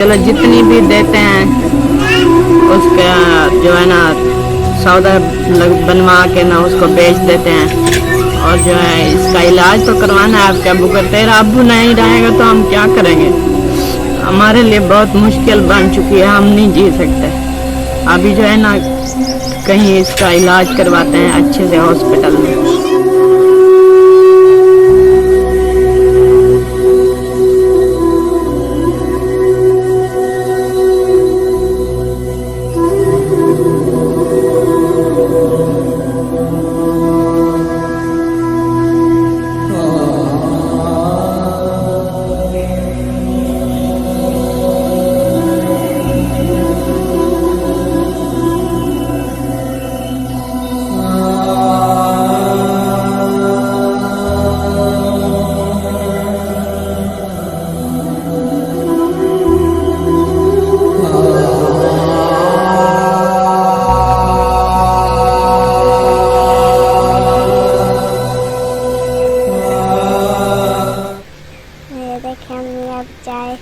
चलो जितनी भी देते हैं उसका जो है ना सौदा बनवा के ना उसको बेच देते हैं। और जो है इसका इलाज तो करवाना है आपके अब्बू का। तेरा अब्बू नहीं रहेगा तो हम क्या करेंगे? हमारे लिए बहुत मुश्किल बन चुकी है, हम नहीं जी सकते। अभी जो है ना कहीं इसका इलाज करवाते हैं अच्छे से हॉस्पिटल में। चाय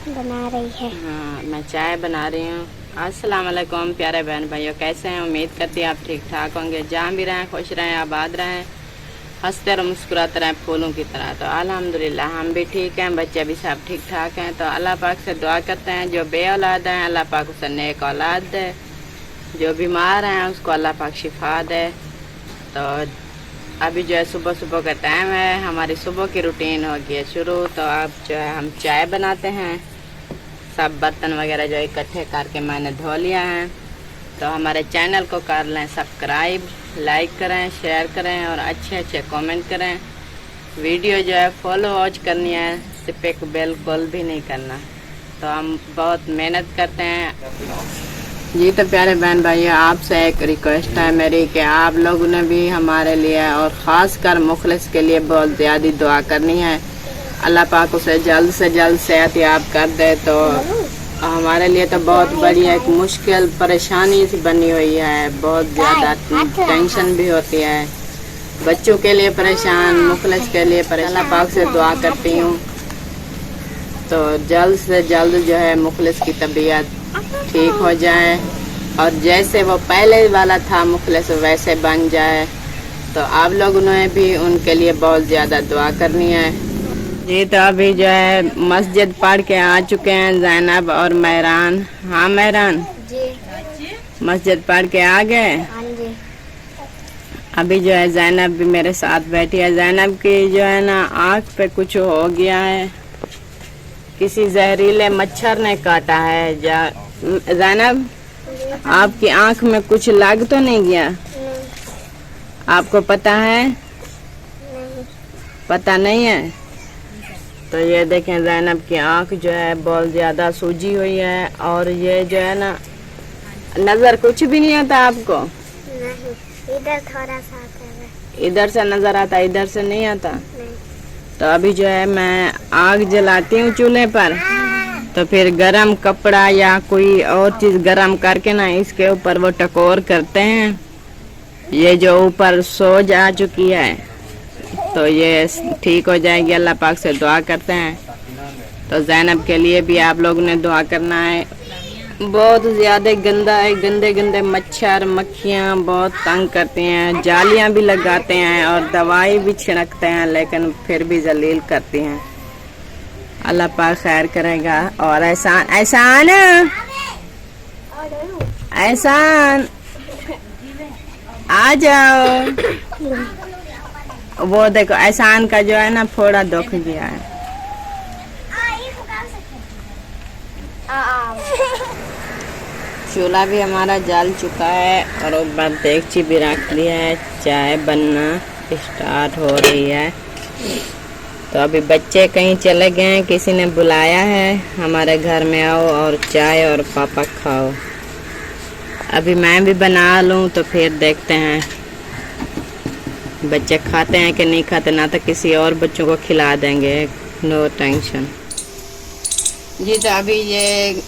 बना रही है। हाँ, मैं चाय बना रही हूँ। अस्सलाम वालेकुम प्यारे बहन भाइयों, कैसे हैं? उम्मीद करती हैं आप ठीक ठाक होंगे। जहाँ भी रहें खुश रहें, आबाद रहें, हंसते और मुस्कुराते रहें फूलों की तरह। तो अल्हम्दुलिल्लाह हम भी ठीक हैं, बच्चे भी सब ठीक ठाक हैं। तो अल्लाह पाक से दुआ करते हैं जो बे औलाद हैं अल्लाह पाक उसे नेक औलाद दे, जो बीमार हैं उसको अल्लाह पाक शिफा दे। तो अभी जो है सुबह सुबह का टाइम है, हमारी सुबह की रूटीन हो गई है शुरू। तो अब जो है हम चाय बनाते हैं। सब बर्तन वगैरह जो इकट्ठे करके मैंने धो लिया है। तो हमारे चैनल को कर लें सब्सक्राइब, लाइक करें, शेयर करें और अच्छे अच्छे कमेंट करें। वीडियो जो है फॉलो वॉच करनी है, सिर्फ बिल्कुल भी नहीं करना। तो हम बहुत मेहनत करते हैं जी। तो प्यारे बहन भाइयों, आपसे एक रिक्वेस्ट है मेरी कि आप लोगों ने भी हमारे लिए और ख़ास कर मुखलिस के लिए बहुत ज़्यादा दुआ करनी है। अल्लाह पाक उसे जल्द से जल्द सेहत याब कर दे। तो हमारे लिए तो बहुत बड़ी एक मुश्किल परेशानी सी बनी हुई है, बहुत ज़्यादा टेंशन भी होती है। बच्चों के लिए परेशान, मुखलिस के लिए परेशान। अल्लाह पाक से दुआ करती हूँ तो जल्द से जल्द जो है मुखलिस की तबीयत ठीक हो जाए और जैसे वो पहले वाला था मुखलिस वैसे बन जाए। तो आप लोगों ने भी उनके लिए बहुत ज़्यादा दुआ करनी है जी। तो अभी जो है मस्जिद पढ़ के आ चुके हैं ज़ैनब और महरान। हाँ महरान जी, मस्जिद पढ़ के आ गए। हाँ जी। अभी जो है ज़ैनब भी मेरे साथ बैठी है। ज़ैनब की जो है ना आँख पे कुछ हो गया है, किसी जहरीले मच्छर ने काटा है। ज़ैनब आपकी आंख में कुछ लग तो नहीं गया? आपको पता है? नहीं। पता नहीं है? तो ये देखें ज़ैनब की आंख जो है बहुत ज़्यादा सूजी हुई है और ये जो है ना नज़र कुछ भी नहीं आता आपको? नहीं, इधर थोड़ा सा आता है। इधर से नज़र आता, इधर से नहीं आता? नहीं। तो अभी जो है मैं आग जलाती हूँ चूल्हे पर, तो फिर गरम कपड़ा या कोई और चीज़ गरम करके ना इसके ऊपर वो टकोर करते हैं। ये जो ऊपर सोज आ चुकी है तो ये ठीक हो जाएगी। अल्लाह पाक से दुआ करते हैं। तो ज़ैनब के लिए भी आप लोगों ने दुआ करना है। बहुत ज़्यादा गंदा है, गंदे गंदे मच्छर मक्खियाँ बहुत तंग करते हैं, जालियाँ भी लगाते हैं और दवाई भी छिड़कते हैं, लेकिन फिर भी जलील करती हैं। अल्लाह पाक खैर करेगा। और एहसान एहसान एहसान आ जाओ। वो देखो एहसान का जो है ना फोड़ा दुख गया है। चूल्हा भी हमारा जल चुका है और ऊपर देगची भी रख ली है। चाय बनना स्टार्ट हो रही है। तो अभी बच्चे कहीं चले गए हैं, किसी ने बुलाया है हमारे घर में आओ और चाय और पापा खाओ। अभी मैं भी बना लूँ तो फिर देखते हैं बच्चे खाते हैं कि नहीं खाते, ना तो किसी और बच्चों को खिला देंगे। नो टेंशन जी। तो अभी ये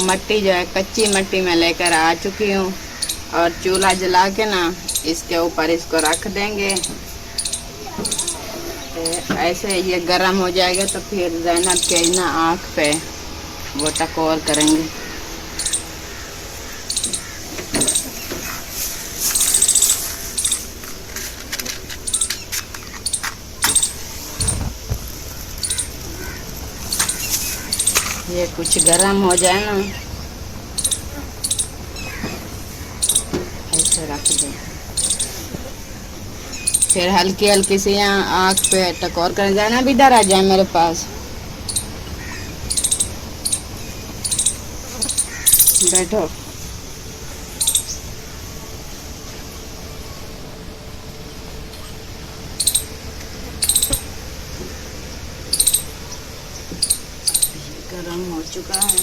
मट्टी जो है कच्ची मट्टी में लेकर आ चुकी हूँ और चूल्हा जला के ना इसके ऊपर इसको रख देंगे। ऐसे ये गर्म हो जाएगा तो फिर ज़ैनब के ना आँख पे वो टकोर करेंगे। ये कुछ गरम हो जाए ना, ऐसे रख दे। फिर हल्की हल्की से यहाँ आँख पे टकोर कर जाना। भी इधर आ जाए मेरे पास, बैठो। गरम हो चुका है।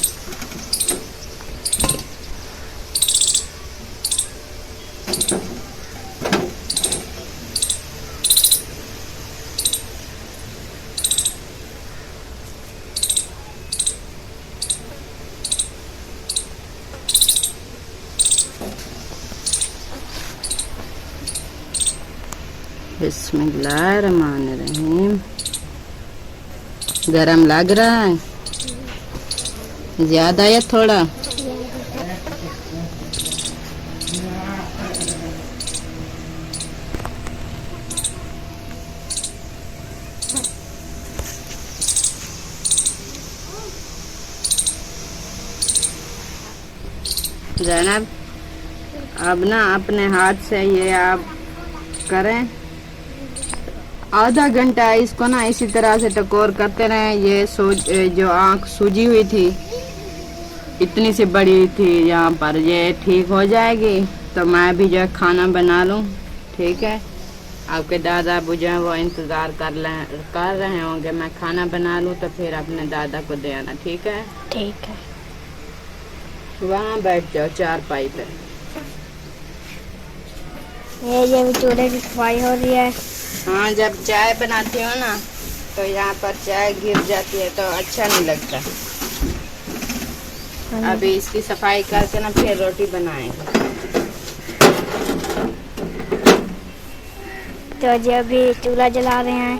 बिस्मिल्लाहिर्रहमानिर्रहीम। गरम लग रहा है? ज्यादा या थोड़ा? ज़ैनब, अब ना अपने हाथ से ये आप करें, आधा घंटा इसको ना इसी तरह से टकोर करते रहें। ये जो आँख सूजी हुई थी, इतनी सी बड़ी थी यहाँ पर, ये ठीक हो जाएगी। तो मैं भी जो है खाना बना लूँ, ठीक है? आपके दादा अबू जो है वो इंतज़ार कर रहे होंगे। मैं खाना बना लूँ तो फिर अपने दादा को दे आना, ठीक है? ठीक है। वहाँ बैठ जाओ चारपाई पे। ये भी चूल्हे की सफाई हो रही है। हाँ, जब चाय बनाती हो ना तो यहाँ पर चाय गिर जाती है तो अच्छा नहीं लगता। अभी इसकी सफाई करके ना फिर रोटी बनाएंगे। तो जी अभी चूल्हा जला रहे हैं।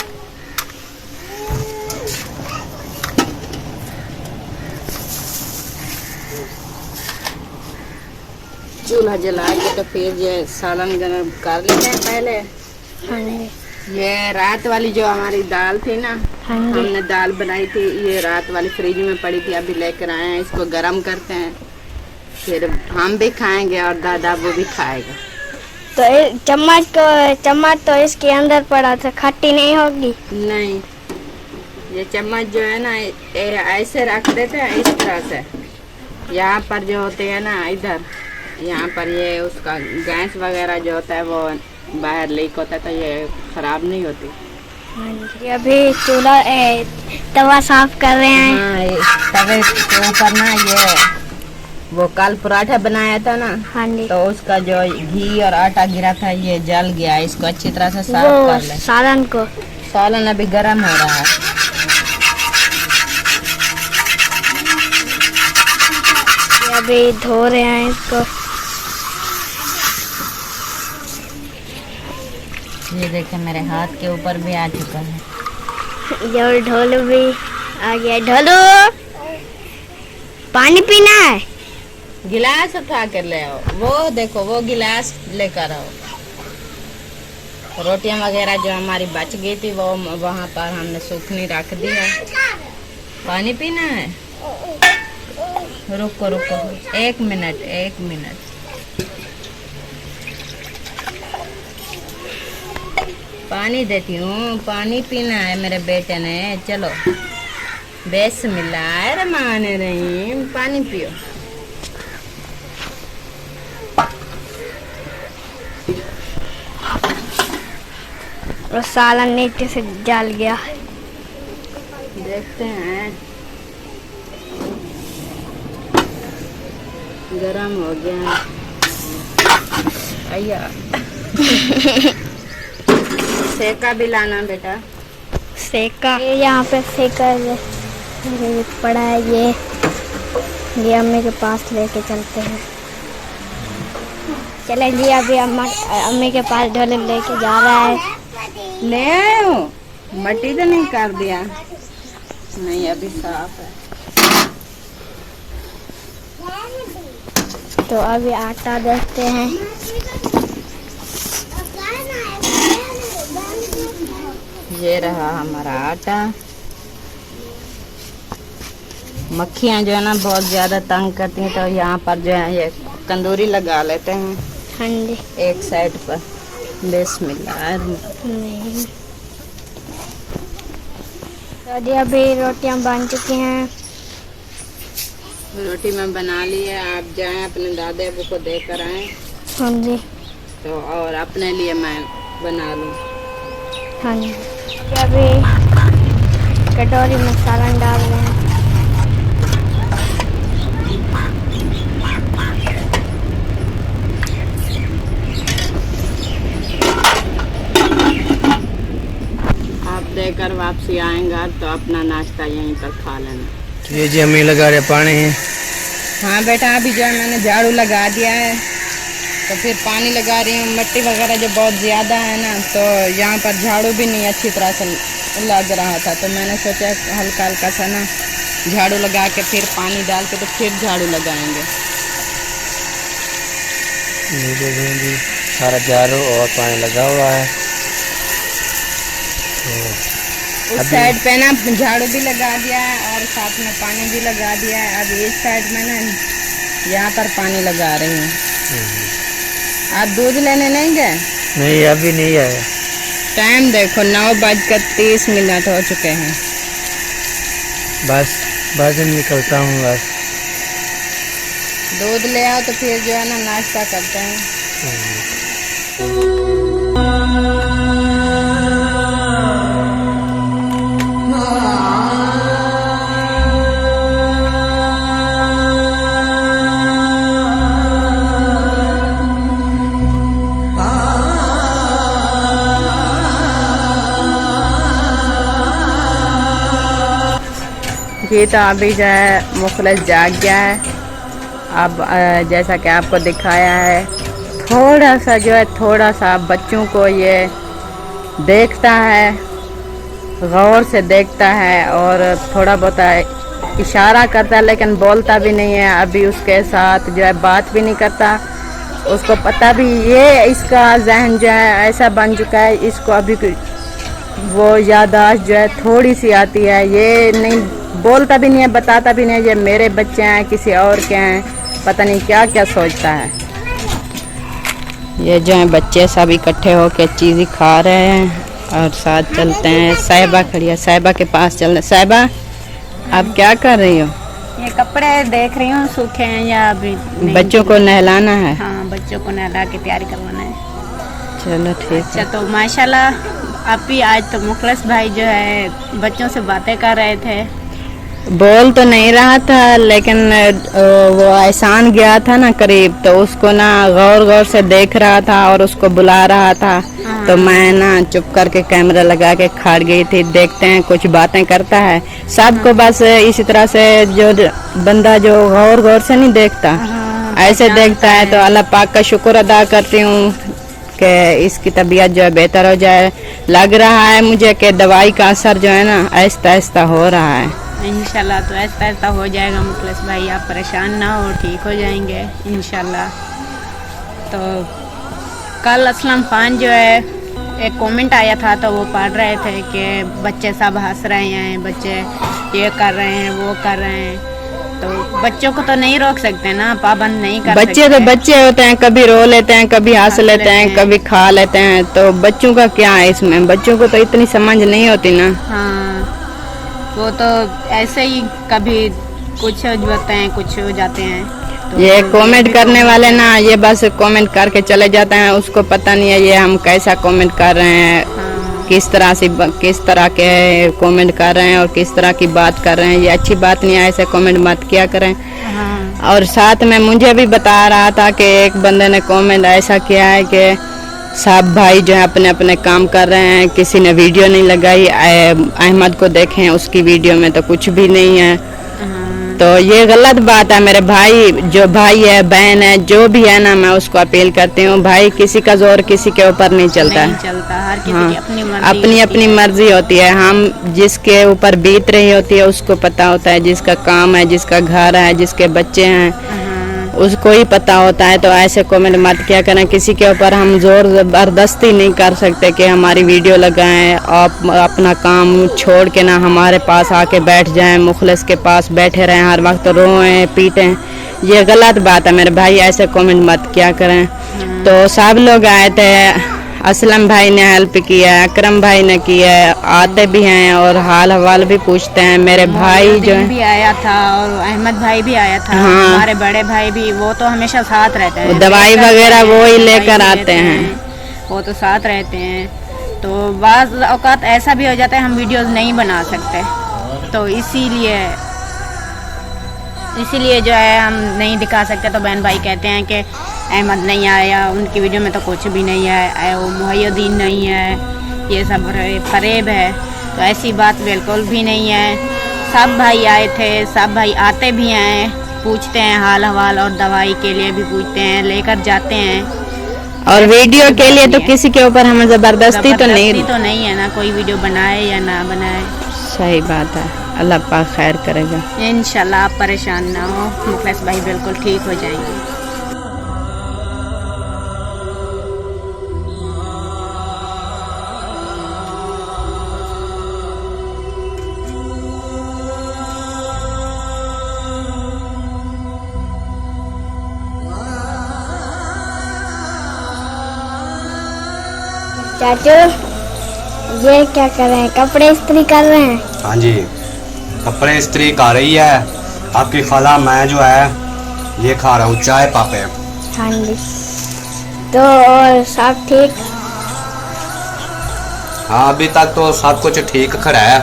चूल्हा जला के तो फिर ये सालन गरम कर लेते हैं पहले। हाँ जी। ये रात वाली जो हमारी दाल थी ना, हाँ जी। हमने दाल बनाई थी, ये रात वाली फ्रिज में पड़ी थी, अभी लेकर आए हैं। इसको गरम करते हैं, फिर हम भी खाएंगे और दादा वो भी खाएगा। तो चम्मच तो इसके अंदर पड़ा था, खट्टी नहीं होगी? नहीं, ये चम्मच जो है ना ऐसे रख देते हैं इस तरह से। यहाँ पर जो होते हैं ना, इधर यहाँ पर ये उसका गैस वगैरह जो होता है वो बाहर लीक होता है, तो ये खराब नहीं होती। हाँ जी। अभी तवा साफ कर रहे हैं। हाँ, तवे के ऊपर ना ये वो कल पराठा बनाया था ना, हाँ जी। तो उसका जो घी और आटा गिरा था ये जल गया। इसको अच्छी तरह से साफ वो कर ले। सालन अभी गर्म हो रहा है। अभी धो रहे हैं इसको। ये देखे मेरे हाथ के ऊपर भी आ चुका है। ये ढोलू भी आ गया। ढोलू, पानी पीना है? गिलास उठा कर ले आओ। वो देखो वो गिलास लेकर आओ। रोटियां वगैरह जो हमारी बच गई थी वो वहाँ पर हमने सूखनी रख दी है। पानी पीना है? रुको रुको, एक मिनट। पानी देती हूँ, पानी पीना है मेरे बेटे ने। चलो, बिस्मिल्लाहिर्रहमानिर्रहीम, पानी पियो। और सालन नीचे से जल गया। देखते हैं, गरम हो गया। आया सेका भी लाना बेटा। सेका यहाँ पे सेका पड़ा है। ये अम्मी के पास लेके चलते हैं। चले जी, अभी अम्मी के पास ढोले लेके जा रहा है। ले आयो, मट्टी तो नहीं कर दिया? नहीं, अभी साफ है। तो अभी आटा दसते हैं। ये रहा हमारा आटा। मक्खियाँ जो है ना बहुत ज़्यादा तंग करती हैं, तो यहाँ पर जो है ये तंदूरी लगा लेते हैं हाँ जी। एक साइड पर। बिस्मिल्लाह। नहीं तो जी अभी रोटियां बन चुकी हैं। रोटी मैं बना ली है। आप जाएं अपने दादा अबू को देकर आएं हाँ जी। तो, और अपने लिए मैं बना लूँ। हाँ जी। अभी कटोरी में सालन डाल रहे हैं। आप देकर वापसी आएंगा तो अपना नाश्ता यहीं पर खा लेना। ये जी हमें लगा रहे पानी है। हाँ बेटा, अभी जो है मैंने झाड़ू लगा दिया है, तो फिर पानी लगा रही हूँ। मिट्टी वगैरह जो बहुत ज़्यादा है ना, तो यहाँ पर झाड़ू भी नहीं अच्छी तरह से लग रहा था, तो मैंने सोचा हल्का हल्का सा ना झाड़ू लगा के फिर पानी डाल के तो फिर झाड़ू लगाएंगे। जी सारा झाड़ू और पानी लगा हुआ है। उस साइड पे ना झाड़ू भी लगा दिया है और साथ में पानी भी लगा दिया है। अब इस साइड में ना यहाँ पर पानी लगा रही हूँ। आप दूध लेने नहीं गए? नहीं, अभी नहीं आया। टाइम देखो 9:30 हो चुके हैं। बस निकलता हूँ बस। दूध ले आओ तो फिर जो है ना नाश्ता करते हैं। ये तो अभी जो है मुखलिस जाग गया है। अब जैसा कि आपको दिखाया है, थोड़ा सा जो है थोड़ा सा बच्चों को ये देखता है, गौर से देखता है और थोड़ा बहुत इशारा करता है, लेकिन बोलता भी नहीं है। अभी उसके साथ जो है बात भी नहीं करता। उसको पता भी, ये इसका जहन जो है ऐसा बन चुका है, इसको अभी वो याददाश्त जो है थोड़ी सी आती है। ये नहीं बोलता भी नहीं है, बताता भी नहीं है ये मेरे बच्चे हैं किसी और के हैं, पता नहीं क्या क्या सोचता है। ये जो है बच्चे सब इकट्ठे होकर चीज़ें खा रहे हैं और साथ चलते हैं। साहिबा खड़ी है, साहिबा के पास चल रहे। साहिबा, आप क्या कर रही हो? ये कपड़े देख रही हूँ सूखे हैं या अभी नहीं? बच्चों को नहलाना है। हाँ, बच्चों को नहला के तैयारी करवाना है। चलो ठीक अच्छा, है। तो माशाल्लाह अभी आज तो मुखलिस भाई जो है बच्चों से बातें कर रहे थे। बोल तो नहीं रहा था, लेकिन वो एहसान गया था ना करीब, तो उसको ना गौर से देख रहा था और उसको बुला रहा था। तो मैं ना चुप करके कैमरा लगा के खड़ गई थी। देखते हैं कुछ बातें करता है। सबको बस इसी तरह से जो बंदा जो गौर से नहीं देखता, ऐसे देखता है। तो अल्लाह पाक का शुक्र अदा करती हूँ कि इसकी तबीयत जो है बेहतर हो जाए। लग रहा है मुझे कि दवाई का असर जो है ना आहिस्ता आहिस्ता हो रहा है। इंशाल्लाह तो ऐसा हो जाएगा मुखलिस भाई, आप परेशान ना हो, ठीक हो जाएंगे इंशाल्लाह। तो कल असलम खान जो है एक कमेंट आया था, तो वो पढ़ रहे थे कि बच्चे सब हंस रहे हैं, बच्चे ये कर रहे हैं वो कर रहे हैं। तो बच्चों को तो नहीं रोक सकते ना, पाबंद नहीं कर बच्चे सकते। तो बच्चे होते हैं, कभी रो लेते हैं, कभी हंस लेते हैं, कभी खा लेते हैं। तो बच्चों का क्या है इसमें? बच्चों को तो इतनी समझ नहीं होती ना। हाँ, वो तो ऐसे ही कभी कुछ हो जाते हैं, कुछ हो जाते हैं। तो ये कमेंट करने वाले ना ये बस कमेंट करके चले जाते हैं। उसको पता नहीं है ये हम कैसा कमेंट कर रहे हैं, किस तरह के कमेंट कर रहे हैं और किस तरह की बात कर रहे हैं। ये अच्छी बात नहीं है, ऐसे कमेंट मत किया करें। और साथ में मुझे भी बता रहा था कि एक बंदे ने कमेंट ऐसा किया है कि सब भाई जो है अपने अपने काम कर रहे हैं, किसी ने वीडियो नहीं लगाई। अहमद को देखें, उसकी वीडियो में तो कुछ भी नहीं है। तो ये गलत बात है मेरे भाई। जो भाई है, बहन है, जो भी है ना, मैं उसको अपील करती हूँ, भाई किसी का जोर किसी के ऊपर नहीं चलता है। हर किसी हाँ, की अपनी मर्जी होती है। हम जिसके ऊपर बीत रही होती है उसको पता होता है, जिसका काम है, जिसका घर है, जिसके बच्चे हैं, उसको ही पता होता है। तो ऐसे कमेंट मत किया करें, किसी के ऊपर हम जोर ज़बरदस्ती नहीं कर सकते कि हमारी वीडियो लगाएं। आप अपना काम छोड़ के ना हमारे पास आके बैठ जाएं, मुखलिस के पास बैठे रहें, हर वक्त रोएं पीटें, ये गलत बात है मेरे भाई, ऐसे कमेंट मत किया करें। तो सब लोग आए थे, असलम भाई ने हेल्प किया, अकरम भाई ने किया, आते भी हैं और हाल हवाल भी पूछते हैं। मेरे भाई जो भी आया था और अहमद भाई भी आया था। हाँ। हमारे बड़े भाई भी, वो तो हमेशा साथ रहते हैं, दवाई वगैरह वो ही लेकर आते हैं, वो तो साथ रहते हैं। तो बाज़ औक़ात ऐसा भी हो जाता है हम वीडियोस नहीं बना सकते, तो इसीलिए जो है हम नहीं दिखा सकते। तो बहन भाई कहते हैं कि अहमद नहीं आया, उनकी वीडियो में तो कुछ भी नहीं है, वो मुहैय्यदीन नहीं है, ये सब फरेब है। तो ऐसी बात बिल्कुल भी नहीं है। सब भाई आए थे, सब भाई आते भी हैं, पूछते हैं हाल हवाल और दवाई के लिए भी पूछते हैं, लेकर जाते हैं। और वीडियो के लिए तो किसी के ऊपर हमें ज़बरदस्ती तो नहीं है ना, कोई वीडियो बनाए या ना बनाए। सही बात है, अल्लाह पाक खैर करेगा इंशाल्लाह। आप परेशान ना हो, मुखलिस भाई बिल्कुल ठीक हो जाएंगे। चाचू ये क्या कर रहे हैं, कपड़े इस्त्री कर रहे हैं? हाँ जी, कपड़े इस्त्री कर रही है आपकी खाला। मैं जो है ये खा रहा हूँ चाय पापे। हाँ जी। तो और सब ठीक? हाँ अभी तक तो सब कुछ ठीक खड़ा है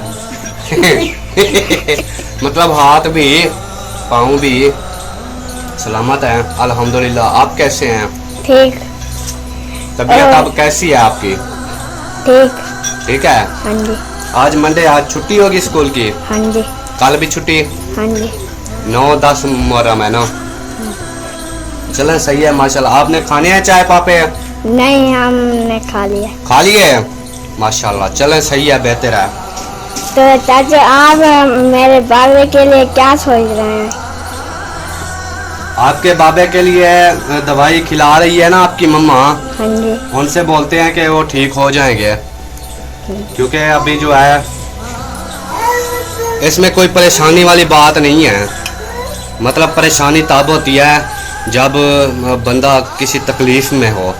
मतलब हाथ भी पाँव भी सलामत है अल्हम्दुलिल्लाह। आप कैसे हैं? ठीक। तबीयत अब कैसी है आपकी? ठीक। ठीक है। हाँ जी। आज मंडे, आज छुट्टी होगी स्कूल की? हाँ जी। कल भी छुट्टी? हाँ जी। 9-10 मुहर्रम है ना। चलें सही है माशाल्लाह। आपने खाने हैं चाय पापे? नहीं, हमने खा लिया। खा लिए माशाल्लाह। चलें सही है, बेहतर है। तो चाचा आप मेरे बाबे के लिए क्या सोच रहे हैं? आपके बाबे के लिए दवाई खिला रही है ना आपकी मम्मा। हाँ जी। उनसे बोलते हैं कि वो ठीक हो जाएंगे, क्योंकि अभी जो है इसमें कोई परेशानी वाली बात नहीं है। मतलब परेशानी तब होती है जब बंदा किसी तकलीफ में हो।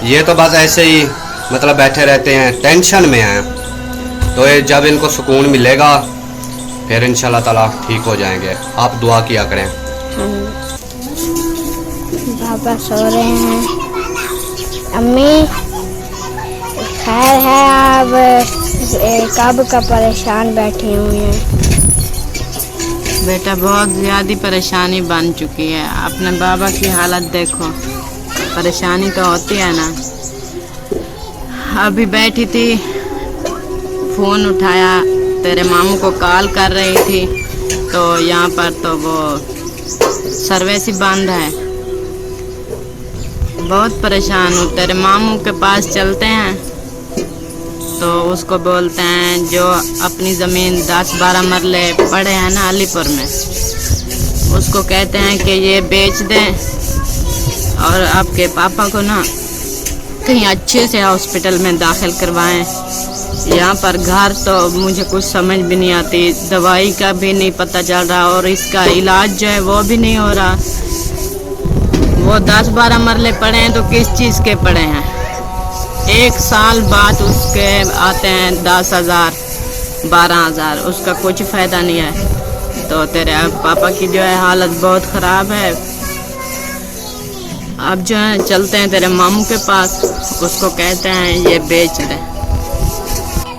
ये तो बस ऐसे ही मतलब बैठे रहते हैं, टेंशन में हैं। तो ये जब इनको सुकून मिलेगा फिर इंशाल्लाह ताला ठीक हो जाएंगे। आप दुआ किया करें। पापा सो रहे हैं। अम्मी खैर है, आप कब का परेशान बैठी हुई हैं? बेटा बहुत ज़्यादा परेशानी बन चुकी है। अपने बाबा की हालत देखो, परेशानी तो होती है ना। अभी बैठी थी, फ़ोन उठाया, तेरे मामू को कॉल कर रही थी, तो यहाँ पर तो वो सर्विस ही बंद है। बहुत परेशान हूँ। तेरे मामू के पास चलते हैं तो उसको बोलते हैं जो अपनी ज़मीन 10-12 मरले पड़े हैं ना अलीपुर में, उसको कहते हैं कि ये बेच दें और आपके पापा को ना कहीं अच्छे से हॉस्पिटल में दाखिल करवाएं। यहाँ पर घर तो मुझे कुछ समझ भी नहीं आती, दवाई का भी नहीं पता चल रहा और इसका इलाज जो है वो भी नहीं हो रहा। वो 10-12 मरले पड़े हैं तो किस चीज़ के पड़े हैं? 1 साल बाद उसके आते हैं 10,000 12,000, उसका कुछ फ़ायदा नहीं है। तो तेरे पापा की जो है हालत बहुत ख़राब है। अब जो है चलते हैं तेरे मामू के पास, उसको कहते हैं ये बेच दे।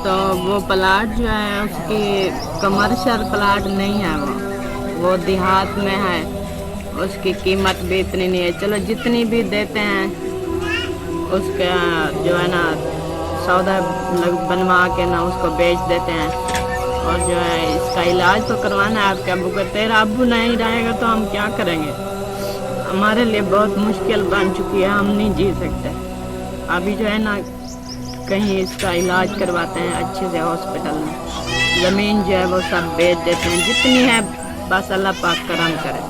तो वो प्लाट जो है उसकी कमर्शियल प्लाट नहीं है, वो देहात में है, उसकी कीमत भी इतनी नहीं है। चलो जितनी भी देते हैं उसका जो है ना सौदा बनवा के ना उसको बेच देते हैं। और जो है इसका इलाज तो करवाना है आपके अब्बू का। तेरा अब्बू नहीं रहेगा तो हम क्या करेंगे? हमारे लिए बहुत मुश्किल बन चुकी है, हम नहीं जी सकते। अभी जो है ना कहीं इसका इलाज करवाते हैं अच्छे से हॉस्पिटल में। ज़मीन जो है वो सब बेच देते हैं, जितनी है बस अल्लाह पाक करम करे।